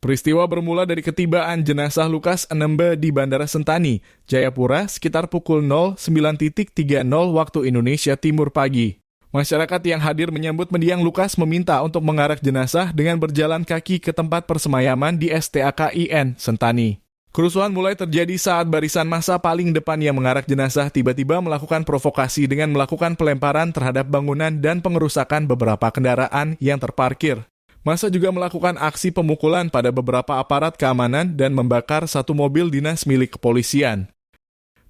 Peristiwa bermula dari ketibaan jenazah Lukas Nmb di Bandara Sentani, Jayapura sekitar pukul 09.30 waktu Indonesia Timur pagi. Masyarakat yang hadir menyambut mendiang Lukas meminta untuk mengarak jenazah dengan berjalan kaki ke tempat persemayaman di STAKIN Sentani. Kerusuhan mulai terjadi saat barisan massa paling depan yang mengarak jenazah tiba-tiba melakukan provokasi dengan melakukan pelemparan terhadap bangunan dan pengerusakan beberapa kendaraan yang terparkir. Massa juga melakukan aksi pemukulan pada beberapa aparat keamanan dan membakar satu mobil dinas milik kepolisian.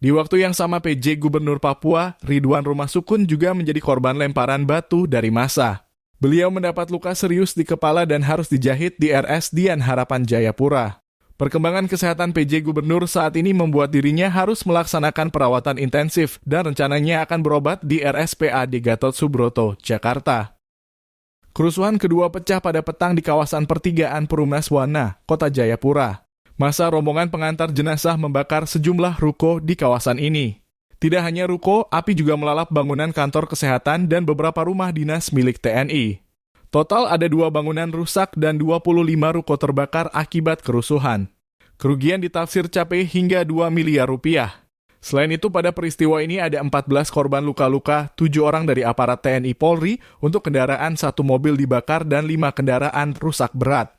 Di waktu yang sama PJ Gubernur Papua, Ridwan Rumah Sukun juga menjadi korban lemparan batu dari massa. Beliau mendapat luka serius di kepala dan harus dijahit di RS Dian Harapan Jayapura. Perkembangan kesehatan PJ Gubernur saat ini membuat dirinya harus melaksanakan perawatan intensif dan rencananya akan berobat di RSPAD Gatot Subroto, Jakarta. Kerusuhan kedua pecah pada petang di kawasan pertigaan Perumnas Wana, Kota Jayapura. Masa rombongan pengantar jenazah membakar sejumlah ruko di kawasan ini. Tidak hanya ruko, api juga melalap bangunan kantor kesehatan dan beberapa rumah dinas milik TNI. Total ada 2 bangunan rusak dan 25 ruko terbakar akibat kerusuhan. Kerugian ditafsir capai hingga 2 miliar rupiah. Selain itu, pada peristiwa ini ada 14 korban luka-luka, 7 orang dari aparat TNI Polri untuk kendaraan 1 mobil dibakar dan 5 kendaraan rusak berat.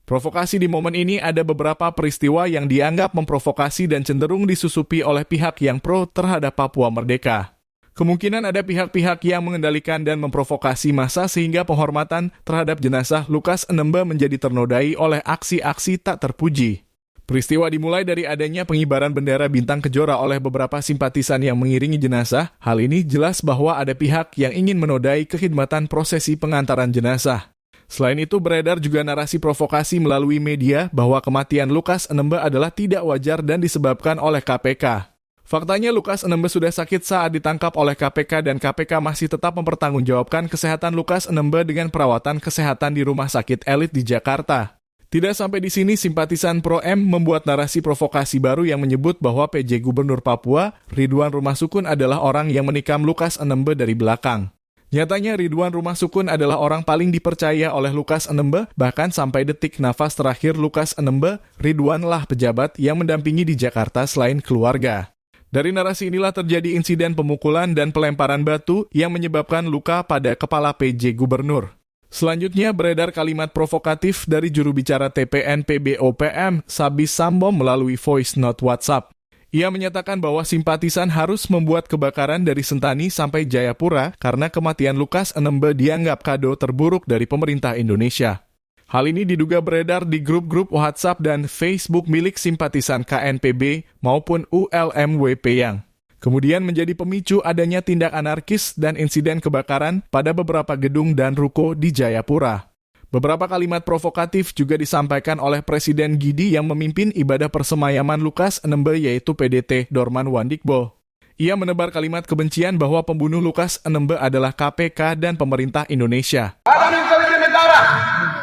Provokasi di momen ini ada beberapa peristiwa yang dianggap memprovokasi dan cenderung disusupi oleh pihak yang pro terhadap Papua Merdeka. Kemungkinan ada pihak-pihak yang mengendalikan dan memprovokasi massa sehingga penghormatan terhadap jenazah Lukas Nmb menjadi ternodai oleh aksi-aksi tak terpuji. Peristiwa dimulai dari adanya pengibaran bendera bintang kejora oleh beberapa simpatisan yang mengiringi jenazah. Hal ini jelas bahwa ada pihak yang ingin menodai kekhidmatan prosesi pengantaran jenazah. Selain itu, beredar juga narasi provokasi melalui media bahwa kematian Lukas Nmb adalah tidak wajar dan disebabkan oleh KPK. Faktanya Lukas Nmb sudah sakit saat ditangkap oleh KPK dan KPK masih tetap mempertanggungjawabkan kesehatan Lukas Nmb dengan perawatan kesehatan di rumah sakit elit di Jakarta. Tidak sampai di sini, simpatisan Pro-M membuat narasi provokasi baru yang menyebut bahwa PJ Gubernur Papua, Ridwan Rumah Sukun adalah orang yang menikam Lukas Nmb dari belakang. Nyatanya Ridwan Rumah Sukun adalah orang paling dipercaya oleh Lukas Nmb, bahkan sampai detik nafas terakhir Lukas Nmb, Ridwanlah pejabat yang mendampingi di Jakarta selain keluarga. Dari narasi inilah terjadi insiden pemukulan dan pelemparan batu yang menyebabkan luka pada kepala PJ Gubernur. Selanjutnya beredar kalimat provokatif dari juru bicara TPN PBOPM, Sabis Sambo melalui voice note WhatsApp. Ia menyatakan bahwa simpatisan harus membuat kebakaran dari Sentani sampai Jayapura karena kematian Lukas Nmb dianggap kado terburuk dari pemerintah Indonesia. Hal ini diduga beredar di grup-grup WhatsApp dan Facebook milik simpatisan KNPB maupun ULMWP yang kemudian menjadi pemicu adanya tindak anarkis dan insiden kebakaran pada beberapa gedung dan ruko di Jayapura. Beberapa kalimat provokatif juga disampaikan oleh Presiden Gidi yang memimpin ibadah persemayaman Lukas Nmb yaitu PDT Dorman Wandikbo. Ia menebar kalimat kebencian bahwa pembunuh Lukas Nmb adalah KPK dan pemerintah Indonesia. Badan Intelijen Negara,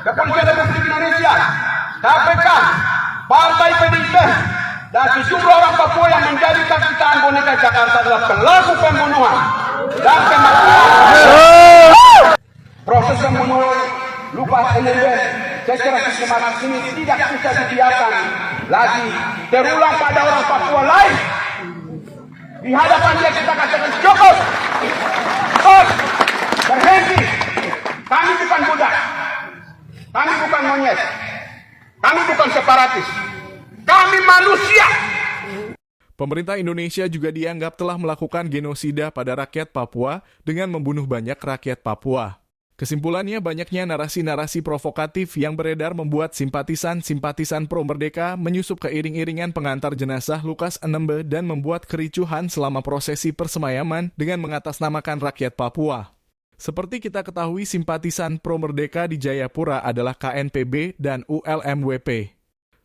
Kepolisian Republik Indonesia, KPK, Partai PDIP, dan sejumlah orang Papua yang menjadikan ciptaan boneka Jakarta adalah pelaku pembunuhan dan kematian. Proses pembunuhan Lukas Nmb secara sistematis ini tidak bisa dibiarkan lagi terulang pada orang Papua lain. Di hadapan dia kita katakan cukup, stop, berhenti. Kami bukan budak, kami bukan monyet, kami bukan separatis. Kami manusia. Pemerintah Indonesia juga dianggap telah melakukan genosida pada rakyat Papua dengan membunuh banyak rakyat Papua. Kesimpulannya, banyaknya narasi-narasi provokatif yang beredar membuat simpatisan-simpatisan pro-merdeka menyusup ke iring-iringan pengantar jenazah Lukas Nmb dan membuat kericuhan selama prosesi persemayaman dengan mengatasnamakan rakyat Papua. Seperti kita ketahui, simpatisan pro-merdeka di Jayapura adalah KNPB dan ULMWP.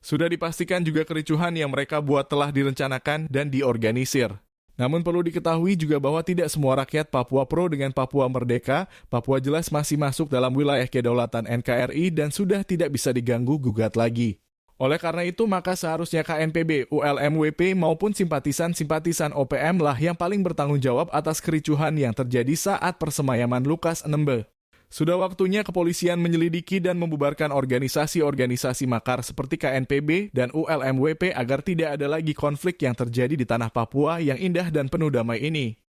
Sudah dipastikan juga kericuhan yang mereka buat telah direncanakan dan diorganisir. Namun perlu diketahui juga bahwa tidak semua rakyat Papua pro dengan Papua merdeka. Papua jelas masih masuk dalam wilayah kedaulatan NKRI dan sudah tidak bisa diganggu-gugat lagi. Oleh karena itu, maka seharusnya KNPB, ULMWP maupun simpatisan-simpatisan OPM lah yang paling bertanggung jawab atas kericuhan yang terjadi saat persemayaman Lukas Nmb. Sudah waktunya kepolisian menyelidiki dan membubarkan organisasi-organisasi makar seperti KNPB dan ULMWP agar tidak ada lagi konflik yang terjadi di tanah Papua yang indah dan penuh damai ini.